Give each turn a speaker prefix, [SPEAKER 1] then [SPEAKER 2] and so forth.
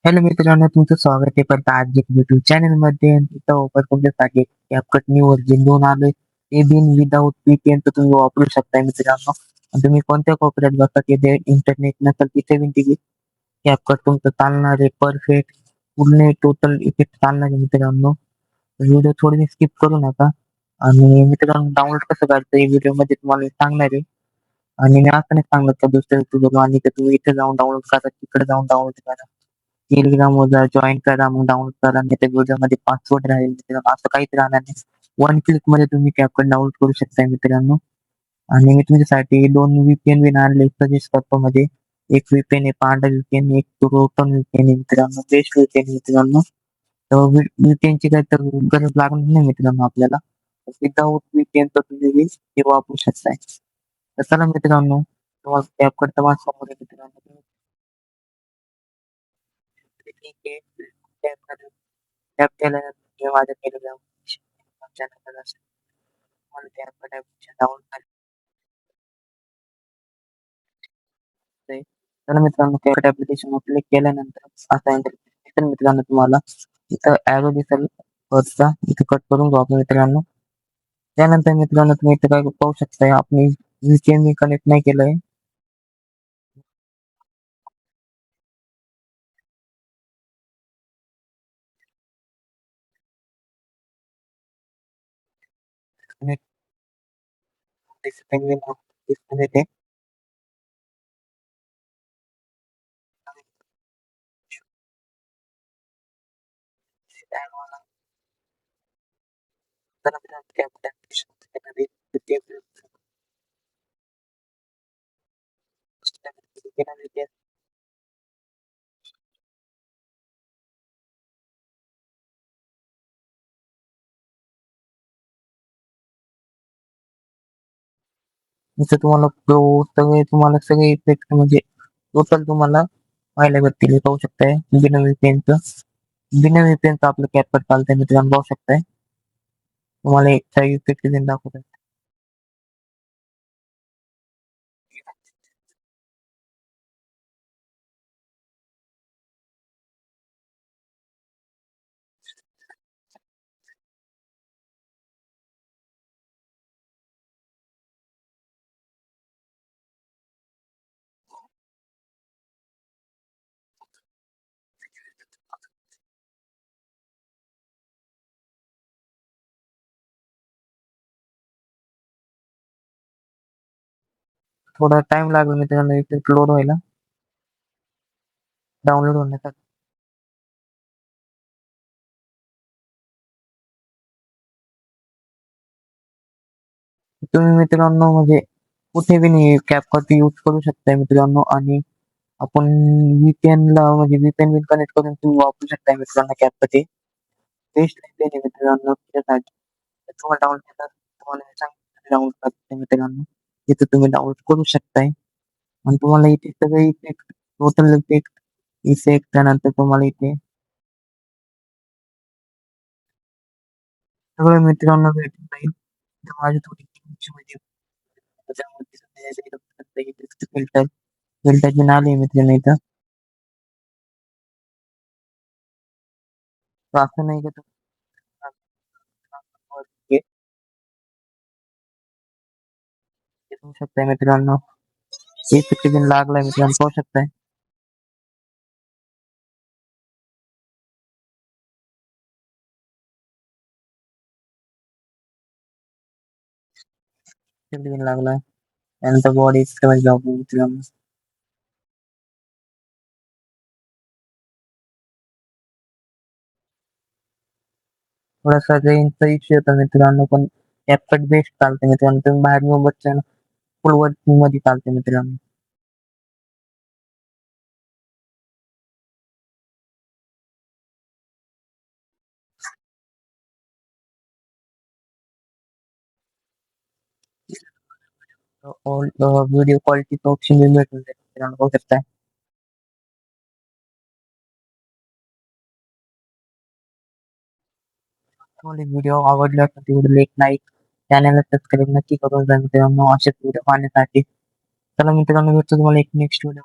[SPEAKER 1] Hello मित्रांनो, तुमचं स्वागत आहे परत आज एक YouTube चॅनलमध्ये. इथं ऑफर तुमच्यासाठी CapCut न्यू व्हर्जन 2 आलोय. ते बिन विदाऊट VPN तर तुम्ही वापरू शकताय मित्रांनो. आणि तुम्ही कोणत्या कोपऱ्यात बसता तिथे इंटरनेट नसेल तिथे बी ती CapCut तुमचं चालणार आहे परफेक्ट. पूर्ण टोटल इफेक्ट चालणार आहे मित्रांनो. व्हिडिओ थोडी स्किप करू नका. आणि मित्रांनो डाउनलोड कसं करायचं हे व्हिडिओमध्ये तुम्हाला सांगणार आहे. आणि मी असं नाही सांगत का दुसऱ्या तुझं आणि की तुम्ही इथे जाऊन डाउनलोड करा, तिकडे जाऊन डाउनलोड करा. टेलिग्रामवर जॉइन करा, मग डाउनलोड करा. नाही तर व्हिडिओमध्ये पासवर्ड राहील मित्रांनो, असं काहीच राहणार नाही. वन क्लिकमध्ये तुम्ही CapCut डाउनलोड करू शकता मित्रांनो. आणि मी तुमच्यासाठी 2 VPN बिन आणले सजेस्ट करतो. म्हणजे एक VPN आहे पांढरा VPN, एक प्रोटॉन VPN आहे मित्रांनो. बेस्ट VPN आहे मित्रांनो. तर VPNची काही तर गरज लागणार नाही मित्रांनो आपल्याला. विदाऊट VPN तर तुम्ही हे वापरू शकताय. तर चला मित्रांनो, तुम्हाला CapCut तर माझ्या समोर आहे मित्रांनो. ठीक आहे. टॅप केल्यानंतर मी माझ्या टेलिग्राम चॅनलला असेल मला त्या ॲप्लिकेशन डाउनलोड करायचं आहे. तर मित्रांनो त्या ॲप्लिकेशनवर क्लिक केल्यानंतर असा इंटरफेस दिसेल मित्रांनो तुम्हाला. इथं ॲरो दिसेल वरचा, इथं कट करून घेऊ आपण मित्रांनो. त्यानंतर मित्रांनो तुम्ही इथं काय पाहू शकताय, आपण VPN मी कनेक्ट नाही केलंय. कनेक्ट दिसतं ते. तर मित्रांनो त्या ॲप्लिकेशन इथं तुम्हाला प्रो सगळे इफेक्ट म्हणजे टोटल तुम्हाला पाहायला भेटतील. हे पाहू शकताय बिना VPNचं. बिना VPNचं आपलं CapCut चालतंय मित्रांनो, पाहू शकताय. तुम्हाला एक इफेक्ट देऊन दाखवतोय. थोडा टाइम लागेल मित्रांनो इफेक्ट लोड व्हायला, डाउनलोड होण्यासाठी. तुम्ही मित्रांनो म्हणजे कुठे बी नाही CapCut यूज करू शकताय मित्रांनो. आणि आपण VPN ला म्हणजे VPN बिन कनेक्ट करून तुम्ही वापरू शकताय मित्रांनो CapCut हे. बेस्ट VPN आहे मित्रांनो त्याच्यासाठी. तर तुम्हाला डाउनलोड केलं तुम्हाला हे सांगितलं डाउनलोड करता मित्रांनो. तिथं तुम्ही डाउनलोड करू शकताय. आणि तुम्हाला इथे सगळे इफेक्ट, टोटल इफेक्ट त्यानंतर तुम्हाला इथे सगळं मित्रांनो भेटून जाईल. तर माझी थोडी किंमत म्हणजे त्याच्यामध्ये फिल्टर फिल्टरची नाव आहे मित्रांनो इथं. तर असं नाही का तुम्ही घेऊ शकताय मित्रांनो. इफेक्ट बिन लागलाय मित्रांनो, पाहू शकताय. इफेक्ट बिन लागलाय. त्यानंतर बॉडी स्क्रॅच दाखवू मित्रांनो. थोडासा रेंजचा इश्यू होता मित्रांनो, पण CapCut बेस्ट चालते मित्रांनो. तुम्ही बाहेर येऊन बसताय ना, फुल वर्किंग मध्ये चालते मित्रांनो. व्हिडिओ क्वालिटीचं ऑप्शन बी भेटून जाईल मित्रांनो, पाहू शकताय. तुम्हाला व्हिडिओ आवडला तर तेवढं लेट लाईक, चॅनलला सबस्क्राईब नक्की करून जा मित्रांनो असेच व्हिडिओ पाहण्यासाठी. चला मित्रांनो, भेटतो तुम्हाला एक नेक्स्ट व्हिडिओ.